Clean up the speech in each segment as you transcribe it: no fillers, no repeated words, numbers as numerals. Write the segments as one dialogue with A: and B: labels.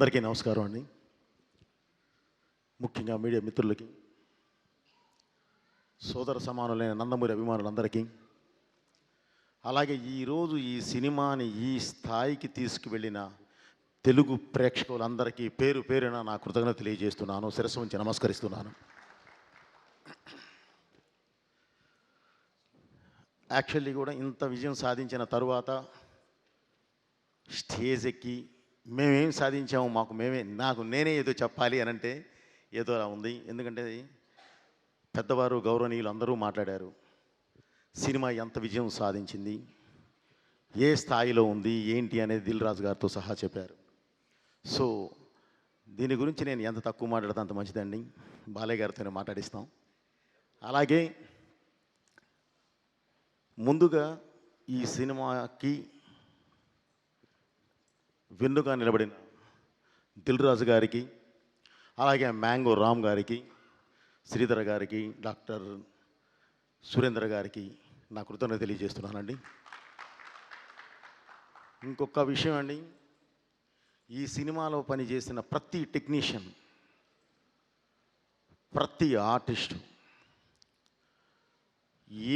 A: అందరికీ నమస్కారం అండి. ముఖ్యంగా మీడియా మిత్రులకి, సోదర సమానులైన నందమూరి అభిమానులందరికీ, అలాగే ఈరోజు ఈ సినిమాని ఈ స్థాయికి తీసుకువెళ్ళిన తెలుగు ప్రేక్షకులందరికీ పేరు పేరున నా కృతజ్ఞత తెలియజేస్తున్నాను, శిరస్సు ఉంచి నమస్కరిస్తున్నాను. యాక్చువల్లీ కూడా ఇంత విజయం సాధించిన తరువాత స్టేజ్ ఎక్కి మేమేం సాధించాము, నాకు నేనే ఏదో చెప్పాలి అని అంటే ఏదో అలా ఉంది. ఎందుకంటే పెద్దవారు గౌరవనీయులు అందరూ మాట్లాడారు. సినిమా ఎంత విజయం సాధించింది, ఏ స్థాయిలో ఉంది ఏంటి అనేది దిల్ రాజు గారితో సహా చెప్పారు. సో దీని గురించి నేను ఎంత తక్కువ మాట్లాడితే అంత మంచిదండి. బాలయ్య గారితోనే మాట్లాడిస్తాం. అలాగే ముందుగా ఈ సినిమాకి వెన్నుగా నిలబడిన దిల్ రాజు గారికి, అలాగే మ్యాంగో రామ్ గారికి, శ్రీధర్ గారికి, డాక్టర్ సురేంద్ర గారికి నా కృతజ్ఞత తెలియజేస్తున్నానండి. ఇంకొక విషయం అండి, ఈ సినిమాలో పనిచేసిన ప్రతి టెక్నీషియన్, ప్రతి ఆర్టిస్టు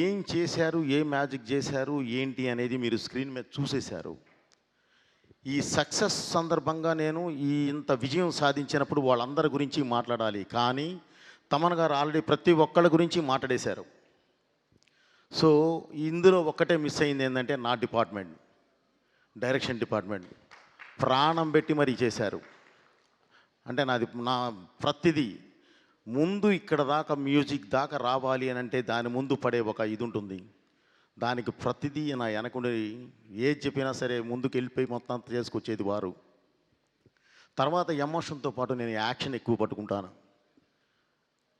A: ఏం చేశారు, ఏ మ్యాజిక్ చేశారు ఏంటి అనేది మీరు స్క్రీన్ మీద చూసేశారు. ఈ సక్సెస్ సందర్భంగా నేను ఇంత విజయం సాధించినప్పుడు వాళ్ళందరి గురించి మాట్లాడాలి, కానీ తమన్ గారు ఆల్రెడీ ప్రతి ఒక్కళ్ళ గురించి మాట్లాడేశారు. సో ఇందులో ఒక్కటే మిస్ అయింది ఏంటంటే నా డిపార్ట్మెంట్, డైరెక్షన్ డిపార్ట్మెంట్ ప్రాణం పెట్టి మరీ చేశారు. అంటే నా ప్రతిదీ ముందు ఇక్కడ దాకా మ్యూజిక్ దాకా రావాలి అని అంటే దాని ముందు పడే ఒక ఇది ఉంటుంది. దానికి ప్రతిదీ నా వెనకుండి ఏది చెప్పినా సరే ముందుకు వెళ్ళిపోయి మొత్తం అంతా చేసుకొచ్చేది వారు. తర్వాత ఎమోషన్తో పాటు నేను యాక్షన్ ఎక్కువ పట్టుకుంటాను.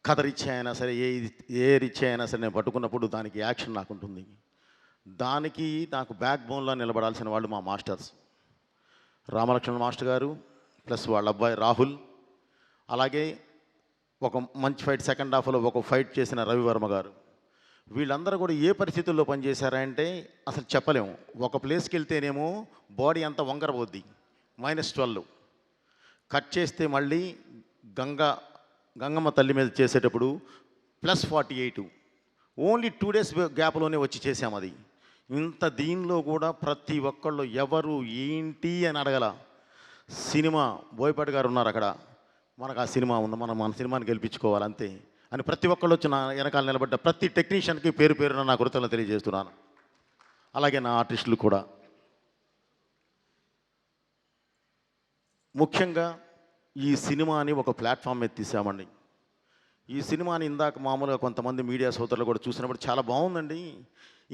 A: కథ రిచ్ అయినా సరే, ఏ రిచ్ అయినా సరే నేను పట్టుకున్నప్పుడు దానికి యాక్షన్ నాకు ఉంటుంది. దానికి నాకు బ్యాక్ బోన్లో నిలబడాల్సిన వాళ్ళు మా మాస్టర్స్, రామలక్ష్మణ్ మాస్టర్ గారు ప్లస్ వాళ్ళ అబ్బాయి రాహుల్, అలాగే ఒక మంచి ఫైట్ సెకండ్ హాఫ్లో ఒక ఫైట్ చేసిన రవివర్మ గారు. వీళ్ళందరూ కూడా ఏ పరిస్థితుల్లో పనిచేశారంటే అసలు చెప్పలేము. ఒక ప్లేస్కి వెళ్తేనేమో బాడీ అంతా వంకరబోద్ది, -12 కట్ చేస్తే మళ్ళీ గంగమ్మ తల్లి మీద చేసేటప్పుడు +48, ఓన్లీ 2 days గ్యాప్లోనే వచ్చి చేసాం అది. ఇంత దీనిలో కూడా ప్రతి ఒక్కళ్ళు ఎవరు ఏంటి అని అడగల. సినిమా బోయపాటి గారు ఉన్నారు అక్కడ, మనకు ఆ సినిమా ఉంది, మన సినిమాని గెలిపించుకోవాలి అంతే అని ప్రతి ఒక్కళ్ళు వచ్చి నా వెనకాల నిలబడ్డ ప్రతి టెక్నీషియన్కి పేరు పేరున నా కృతజ్ఞతలు తెలియజేస్తున్నాను. అలాగే నా ఆర్టిస్టులు కూడా. ముఖ్యంగా ఈ సినిమాని ఒక ప్లాట్ఫామ్ మీద తీసామండి. ఈ సినిమాని ఇందాక మామూలుగా కొంతమంది మీడియా సోదరులు కూడా చూసినప్పుడు చాలా బాగుందండి,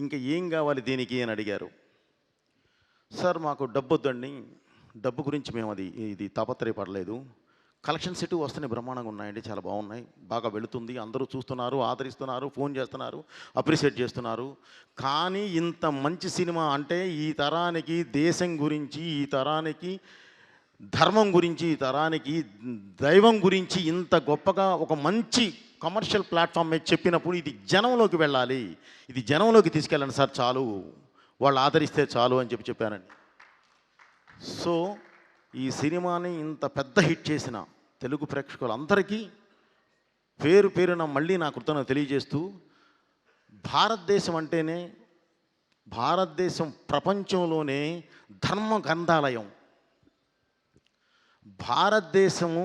A: ఇంకా ఏం కావాలి దీనికి అని అడిగారు. సార్ మాకు డబ్బు వద్దండి, డబ్బు గురించి మేము ఇది తాపత్రయపడలేదు. కలెక్షన్స్ ఇటు వస్తున్నాయి, బ్రహ్మాండంగా ఉన్నాయండి, చాలా బాగున్నాయి, బాగా వెళుతుంది, అందరూ చూస్తున్నారు, ఆదరిస్తున్నారు, ఫోన్ చేస్తున్నారు, అప్రిషియేట్ చేస్తున్నారు. కానీ ఇంత మంచి సినిమా అంటే ఈ తరానికి దేశం గురించి, ఈ తరానికి ధర్మం గురించి, ఈ తరానికి దైవం గురించి ఇంత గొప్పగా ఒక మంచి కమర్షియల్ ప్లాట్ఫామ్ మీద చెప్పినప్పుడు ఇది జనంలోకి వెళ్ళాలి, ఇది జనంలోకి తీసుకెళ్ళండి సార్, చాలు వాళ్ళు ఆదరిస్తే చాలు అని చెప్పానండి. సో ఈ సినిమాని ఇంత పెద్ద హిట్ చేసిన తెలుగు ప్రేక్షకులందరికీ పేరు పేరున మళ్ళీ నా కృతజ్ఞత తెలియజేస్తూ, భారతదేశం ప్రపంచంలోనే ధర్మ గ్రంథాలయం. భారతదేశము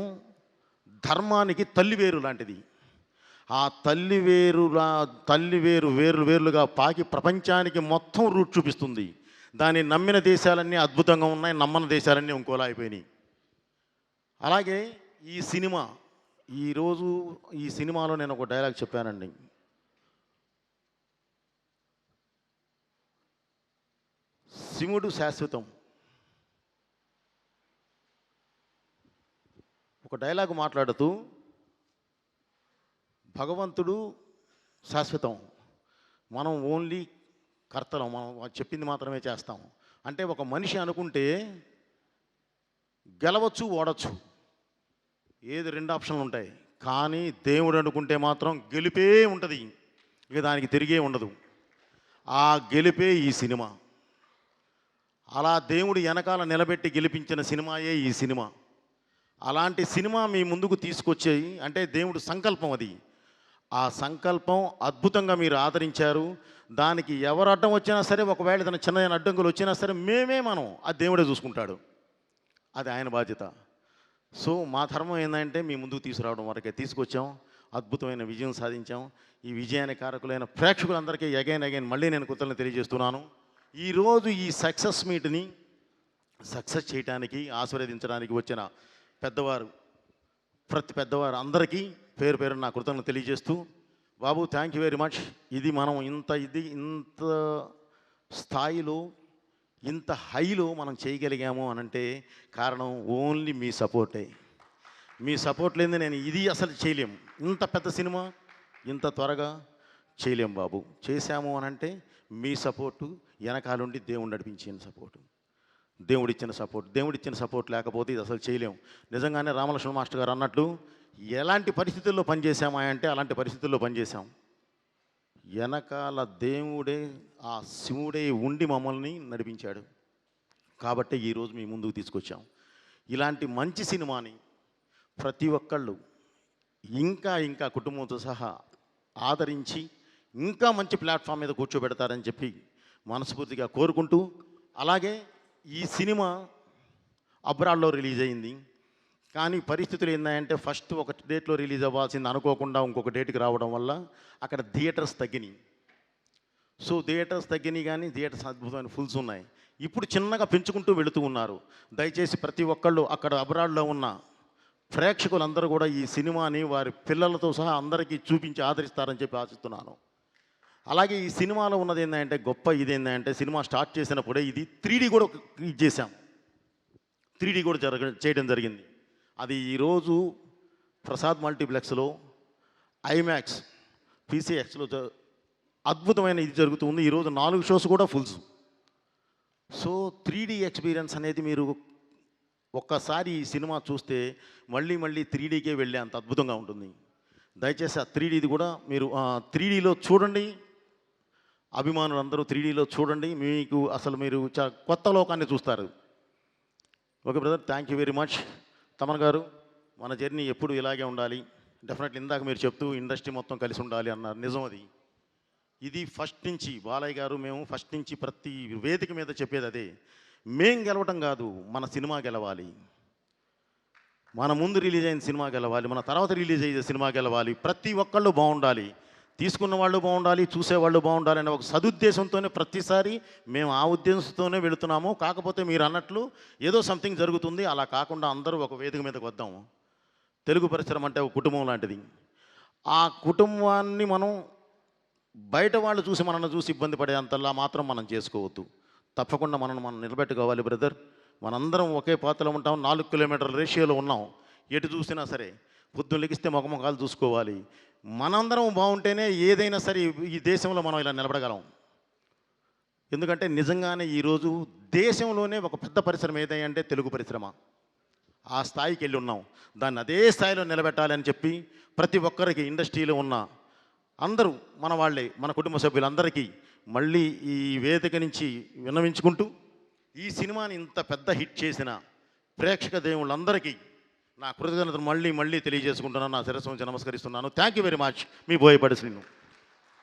A: ధర్మానికి తల్లివేరు లాంటిది. ఆ తల్లివేరు వేర్లుగా పాకి ప్రపంచానికి మొత్తం రూట్ చూపిస్తుంది. దాన్ని నమ్మిన దేశాలన్నీ అద్భుతంగా ఉన్నాయి, నమ్మని దేశాలన్నీ ఇంకోలా అయిపోయినాయి. అలాగే ఈ సినిమా, ఈరోజు ఈ సినిమాలో నేను ఒక డైలాగ్ చెప్పానండి. శివుడు శాశ్వతం. ఒక డైలాగ్ మాట్లాడుతూ భగవంతుడు శాశ్వతం, మనం ఓన్లీ కర్తలం, మనం చెప్పింది మాత్రమే చేస్తాం. అంటే ఒక మనిషి అనుకుంటే గెలవచ్చు, ఓడచ్చు, ఏది 2 ఆప్షన్లు ఉంటాయి. కానీ దేవుడు అనుకుంటే మాత్రం గెలిపే ఉంటుంది, ఇక దానికి తిరిగే ఉండదు. ఆ గెలిపే ఈ సినిమా. అలా దేవుడు వెనకాల నిలబెట్టి గెలిపించిన సినిమాయే ఈ సినిమా. అలాంటి సినిమా మీ ముందుకు తీసుకొచ్చేయి అంటే దేవుడు సంకల్పం అది. ఆ సంకల్పం అద్భుతంగా మీరు ఆదరించారు. దానికి ఎవరు అడ్డం వచ్చినా సరే, ఒకవేళ ఏదైనా చిన్న అడ్డంకులు వచ్చినా సరే మనం అది దేవుడే చూసుకుంటాడు. అది ఆయన బాధ్యత. సో మా ధర్మం ఏంటంటే మీ ముందుకు తీసుకురావడం వరకే తీసుకొచ్చాం. అద్భుతమైన విజయం సాధించాం. ఈ విజయానికి కారకులైన ప్రేక్షకులందరికీ అగైన్ మళ్ళీ నేను కృతజ్ఞతలు తెలియజేస్తున్నాను. ఈరోజు ఈ సక్సెస్ మీట్ని సక్సెస్ చేయడానికి ఆశీర్వదించడానికి వచ్చిన పెద్దవారు, ప్రతి పెద్దవారు అందరికీ పేరు పేరు నా కృతజ్ఞతలు తెలియజేస్తూ, బాబు థ్యాంక్ యూ వెరీ మచ్. ఇది మనం ఇంత స్థాయిలో ఇంత హైలో మనం చేయగలిగాము అనంటే కారణం ఓన్లీ మీ సపోర్టే. మీ సపోర్ట్ లేని నేను ఇది అసలు చేయలేము. ఇంత పెద్ద సినిమా ఇంత త్వరగా చేయలేము బాబు. చేశాము అనంటే మీ సపోర్టు, వెనకాలండి దేవుడు నడిపించిన సపోర్టు, దేవుడిచ్చిన సపోర్ట్ లేకపోతే ఇది అసలు చేయలేము. నిజంగానే రామలక్ష్మణ మాస్టర్ గారు అన్నట్లు ఎలాంటి పరిస్థితుల్లో పనిచేసామా అంటే అలాంటి పరిస్థితుల్లో పనిచేసాం. వెనకాల దేవుడే, ఆ శివుడే ఉండి మమ్మల్ని నడిపించాడు. కాబట్టి ఈరోజు మీ ముందుకు తీసుకొచ్చాం. ఇలాంటి మంచి సినిమాని ప్రతి ఒక్కళ్ళు ఇంకా కుటుంబంతో సహా ఆదరించి ఇంకా మంచి ప్లాట్ఫామ్ మీద కూర్చోబెడతారని చెప్పి మనస్ఫూర్తిగా కోరుకుంటూ, అలాగే ఈ సినిమా అబ్రాడ్లో రిలీజ్ అయింది. కానీ పరిస్థితులు ఏంటంటే ఫస్ట్ ఒక డేట్లో రిలీజ్ అవ్వాల్సింది అనుకోకుండా ఇంకొక డేట్కి రావడం వల్ల అక్కడ థియేటర్స్ తగ్గినాయి. సో థియేటర్స్ తగ్గినాయి, కానీ థియేటర్స్ అద్భుతమైన ఫుల్స్ ఉన్నాయి. ఇప్పుడు చిన్నగా పెంచుకుంటూ వెళుతూ ఉన్నారు. దయచేసి ప్రతి ఒక్కళ్ళు అక్కడ అబ్రాడ్లో ఉన్న ప్రేక్షకులందరూ కూడా ఈ సినిమాని వారి పిల్లలతో సహా అందరికీ చూపించి ఆదరిస్తారని చెప్పి ఆశిస్తున్నాను. అలాగే ఈ సినిమాలో ఉన్నది ఏంటంటే గొప్ప ఇదేంటంటే సినిమా స్టార్ట్ చేసినప్పుడే ఇది 3D కూడా ఇది చేశాం. 3D కూడా చేయడం జరిగింది. అది ఈరోజు ప్రసాద్ మల్టీప్లెక్స్లో, ఐమాక్స్, పీసీఎక్స్లో అద్భుతమైన ఇది జరుగుతుంది. ఈరోజు 4 షోస్ కూడా ఫుల్స్. సో 3D ఎక్స్పీరియన్స్ అనేది మీరు ఒక్కసారి ఈ సినిమా చూస్తే మళ్ళీ 3Dకే వెళ్ళే అంత అద్భుతంగా ఉంటుంది. దయచేసి ఆ 3Dది కూడా మీరు 3Dలో చూడండి. అభిమానులు అందరూ 3Dలో చూడండి. మీకు అసలు మీరు కొత్త లోకాన్ని చూస్తారు. Okay brother, thank you very much. Thaman గారు, మన జర్నీ ఎప్పుడు ఇలాగే ఉండాలి. డెఫినెట్లీ ఇందాక మీరు చెప్తూ ఇండస్ట్రీ మొత్తం కలిసి ఉండాలి అన్నారు. నిజం అది. ఇది ఫస్ట్ నుంచి బాలయ్య గారు మేము ఫస్ట్ నుంచి ప్రతి వేదిక మీద చెప్పేది అదే. మేం గెలవటం కాదు, మన సినిమా గెలవాలి. మన ముందు రిలీజ్ అయిన సినిమా గెలవాలి, మన తర్వాత రిలీజ్ అయ్యే సినిమా గెలవాలి. ప్రతి ఒక్కళ్ళు బాగుండాలి, తీసుకున్న వాళ్ళు బాగుండాలి, చూసేవాళ్ళు బాగుండాలి అనే ఒక సదుద్దేశంతోనే ప్రతిసారి మేము ఆ ఉద్దేశంతోనే వెళుతున్నాము. కాకపోతే మీరు అన్నట్లు ఏదో సంథింగ్ జరుగుతుంది. అలా కాకుండా అందరూ ఒక వేదిక మీదకి వద్దాము. తెలుగు పరిశ్రమ అంటే ఒక కుటుంబం లాంటిది. ఆ కుటుంబాన్ని మనం బయట వాళ్ళు చూసి మనల్ని చూసి ఇబ్బంది పడేంతలా మాత్రం మనం చేసుకోవద్దు. తప్పకుండా మనం నిలబెట్టుకోవాలి బ్రదర్. మనందరం ఒకే పాత్రలో ఉంటాం. 4 కిలోమీటర్ల రేషియోలో ఉన్నాం. ఎటు చూసినా సరే పొద్దున్న లెగిస్తే ముఖాలు చూసుకోవాలి. మనందరం బాగుంటేనే ఏదైనా సరే ఈ దేశంలో మనం ఇలా నిలబడగలం. ఎందుకంటే నిజంగానే ఈరోజు దేశంలోనే ఒక పెద్ద పరిశ్రమ ఏదంటే తెలుగు పరిశ్రమ. ఆ స్థాయికి వెళ్ళి ఉన్నాం. దాన్ని అదే స్థాయిలో నిలబెట్టాలని చెప్పి ప్రతి ఒక్కరికి ఇండస్ట్రీలో ఉన్న అందరూ మన వాళ్ళే, మన కుటుంబ సభ్యులందరికీ మళ్ళీ ఈ వేదిక నుంచి విన్నవించుకుంటూ, ఈ సినిమాని ఇంత పెద్ద హిట్ చేసిన ప్రేక్షక దేవుళ్ళందరికీ నా కృతజ్ఞతను మళ్ళీ తెలియజేసుకుంటున్నాను. నా శిరస్సు నుంచి నమస్కరిస్తున్నాను. Thank you very much. Me Boyapati Srinu.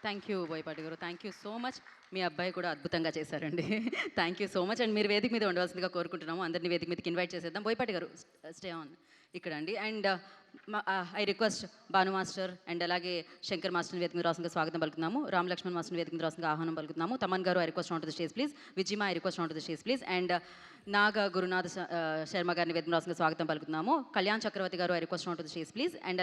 B: Thank you Boyapati గారు, థ్యాంక్ యూ సో మచ్. మీ అబ్బాయి కూడా అద్భుతంగా చేశారండి. Thank you so much. And మీరు వేదిక మీద ఉండవలసిందిగా కోరుకుంటున్నాము. అందరినీ వేదిక మీదకి ఇన్వైట్ చేసేద్దాం. బోయపాటి గారు స్టే ఆన్ ఇక్కడ అండి. And I request Bhanu master and అలాగే శంకర్ మాస్టర్ వేదిక మీద రాసంగా స్వాగతం పలుకుతున్నాము. రామ్ లక్ష్మణ్ మాస్టర్ వేదిక మీద రాసంగా ఆహ్వానం పలుకుతున్నాము. తమన్ గారు I request on to the stage please. విజిమా I request on to the stage please. And Naga Gurunath Sharma గారిని వేదిక మీద రాసంగా స్వాగతం పలుకుతున్నాము. కళ్యాణ్ చక్రవర్తి గారు I request on to the stage please. And